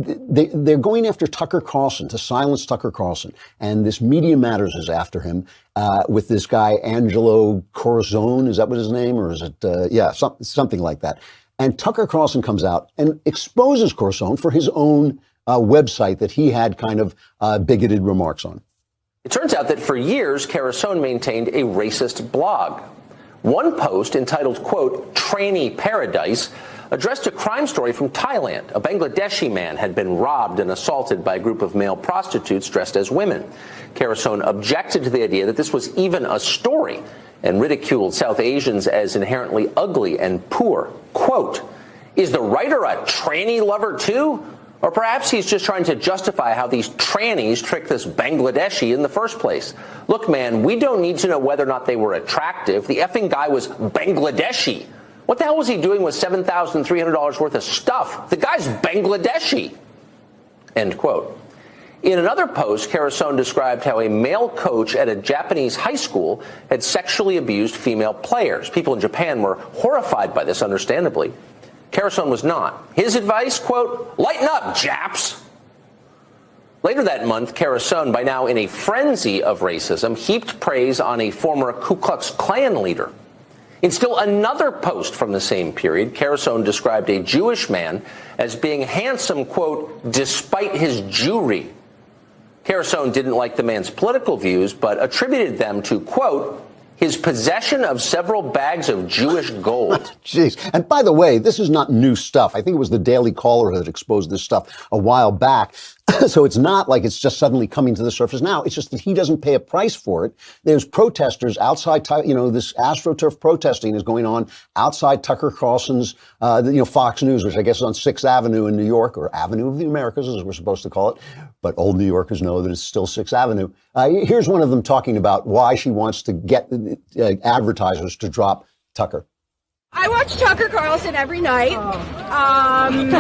they're going after Tucker Carlson to silence Tucker Carlson. And this Media Matters is after him with this guy, Angelo Corazon. Is that what his name? Or is it, something like that. And Tucker Carlson comes out and exposes Corazon for his own website that he had kind of bigoted remarks on. It turns out that for years, Corazon maintained a racist blog. One post entitled, quote, "Tranny Paradise," addressed a crime story from Thailand. A Bangladeshi man had been robbed and assaulted by a group of male prostitutes dressed as women. Corazon objected to the idea that this was even a story and ridiculed South Asians as inherently ugly and poor. Quote, "Is the writer a tranny lover too? Or perhaps he's just trying to justify how these trannies tricked this Bangladeshi in the first place. Look, man, we don't need to know whether or not they were attractive. The effing guy was Bangladeshi. What the hell was he doing with $7,300 worth of stuff? The guy's Bangladeshi." End quote. In another post, Corazon described how a male coach at a Japanese high school had sexually abused female players. People in Japan were horrified by this, understandably. Corazon was not. His advice, quote, "Lighten up, Japs." Later that month, Corazon, by now in a frenzy of racism, heaped praise on a former Ku Klux Klan leader. In still another post from the same period, Corazon described a Jewish man as being handsome, quote, "despite his Jewry." Corazon didn't like the man's political views, but attributed them to, quote, "his possession of several bags of Jewish gold." Jeez. And by the way, this is not new stuff. I think it was the Daily Caller that exposed this stuff a while back. So it's not like it's just suddenly coming to the surface now. It's just that he doesn't pay a price for it. There's protesters outside, this AstroTurf protesting is going on outside Tucker Carlson's, Fox News, which I guess is on 6th Avenue in New York, or Avenue of the Americas, as we're supposed to call it. But old New Yorkers know that it's still 6th Avenue. Here's one of them talking about why she wants to get advertisers to drop Tucker. I watch Tucker Carlson every night, and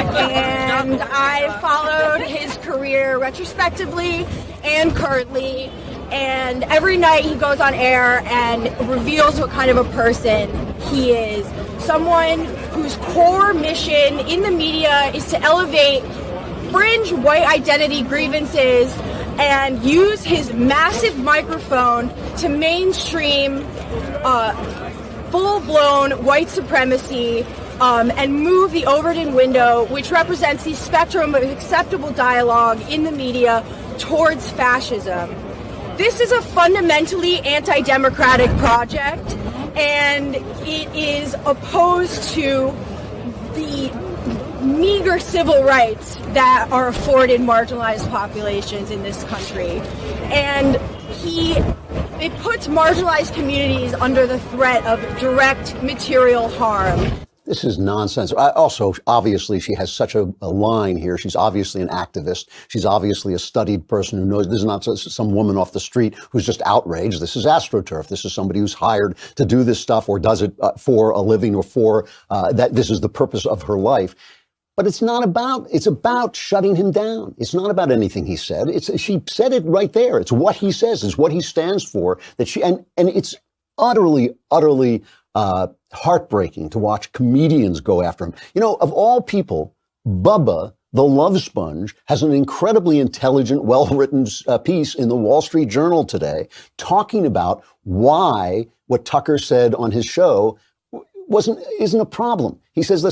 I followed his career retrospectively and currently, and every night he goes on air and reveals what kind of a person he is. Someone whose core mission in the media is to elevate fringe white identity grievances and use his massive microphone to mainstream full-blown white supremacy and move the Overton window, which represents the spectrum of acceptable dialogue in the media towards fascism. This is a fundamentally anti-democratic project, and it is opposed to the meager civil rights that are afforded marginalized populations in this country. And it puts marginalized communities under the threat of direct material harm. This is nonsense. Also, obviously, she has such a line here. She's obviously an activist. She's obviously a studied person who knows this is not some woman off the street who's just outraged. This is AstroTurf. This is somebody who's hired to do this stuff or does it for a living or for that. This is the purpose of her life. But it's about shutting him down. It's not about anything he said. She said it right there. It's what he says. It's what he stands for. And it's utterly heartbreaking to watch comedians go after him. Of all people, Bubba, the love sponge, has an incredibly intelligent, well-written piece in the Wall Street Journal today talking about why what Tucker said on his show isn't a problem. He says,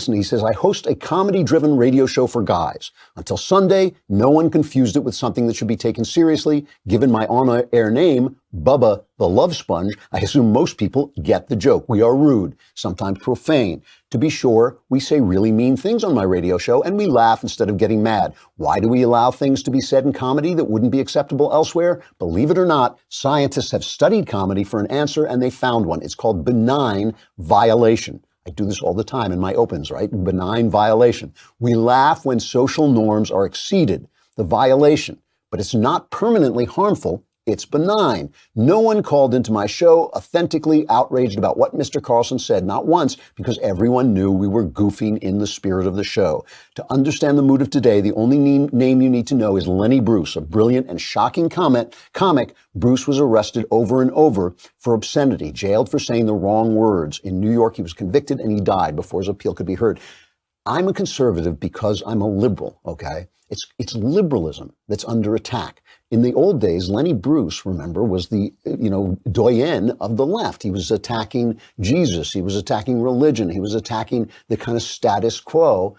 I host a comedy-driven radio show for guys. Until Sunday, no one confused it with something that should be taken seriously. Given my on-air name, Bubba the Love Sponge, I assume most people get the joke. We are rude, sometimes profane. To be sure, we say really mean things on my radio show, and we laugh instead of getting mad. Why do we allow things to be said in comedy that wouldn't be acceptable elsewhere? Believe it or not, scientists have studied comedy for an answer, and they found one. It's called benign violation. I do this all the time in my opens, right? Benign violation. We laugh when social norms are exceeded, the violation, but it's not permanently harmful. It's benign. No one called into my show authentically outraged about what Mr. Carlson said, not once, because everyone knew we were goofing in the spirit of the show. To understand the mood of today, the only name you need to know is Lenny Bruce, a brilliant and shocking comic. Bruce was arrested over and over for obscenity, jailed for saying the wrong words. In New York, he was convicted and he died before his appeal could be heard. I'm a conservative because I'm a liberal, okay? It's liberalism that's under attack. In the old days, Lenny Bruce, remember, was the, doyen of the left. He was attacking Jesus. He was attacking religion. He was attacking the kind of status quo.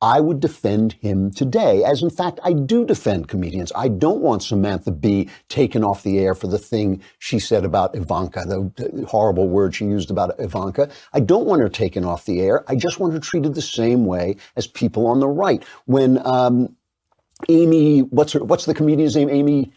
I would defend him today, as in fact, I do defend comedians. I don't want Samantha Bee taken off the air for the thing she said about Ivanka, the horrible word she used about Ivanka. I don't want her taken off the air. I just want her treated the same way as people on the right. When Amy, what's the comedian's name? Amy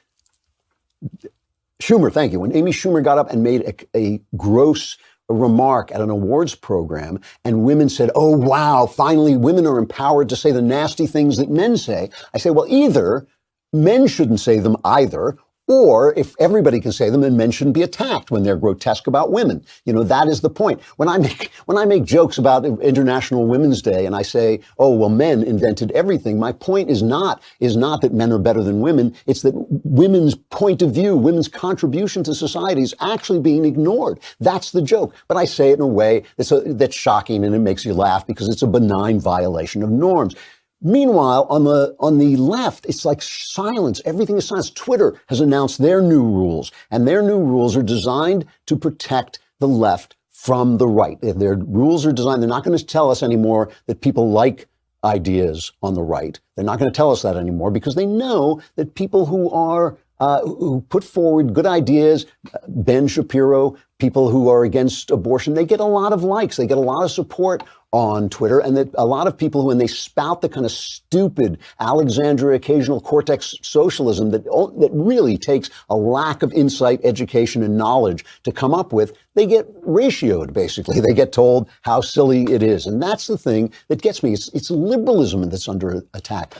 Schumer, thank you. When Amy Schumer got up and made a gross remark at an awards program and women said, oh, wow, finally women are empowered to say the nasty things that men say. I say, well, either men shouldn't say them either, or if everybody can say them, then men shouldn't be attacked when they're grotesque about women. That is the point. When I make jokes about International Women's Day and I say, oh, well, men invented everything, my point is not that men are better than women. It's that women's point of view, women's contribution to society is actually being ignored. That's the joke. But I say it in a way that's shocking and it makes you laugh because it's a benign violation of norms. Meanwhile, on the left, it's like silence. Everything is silence. Twitter has announced their new rules, and their new rules are designed to protect the left from the right. Their rules are designed, they're not going to tell us anymore that people like ideas on the right. They're not going to tell us that anymore because they know that people who put forward good ideas, Ben Shapiro, people who are against abortion, they get a lot of likes. They get a lot of support on Twitter, and that a lot of people who, when they spout the kind of stupid Alexandria occasional cortex socialism that really takes a lack of insight, education, and knowledge to come up with, they get ratioed, basically. They get told how silly it is. And that's the thing that gets me. It's liberalism that's under attack.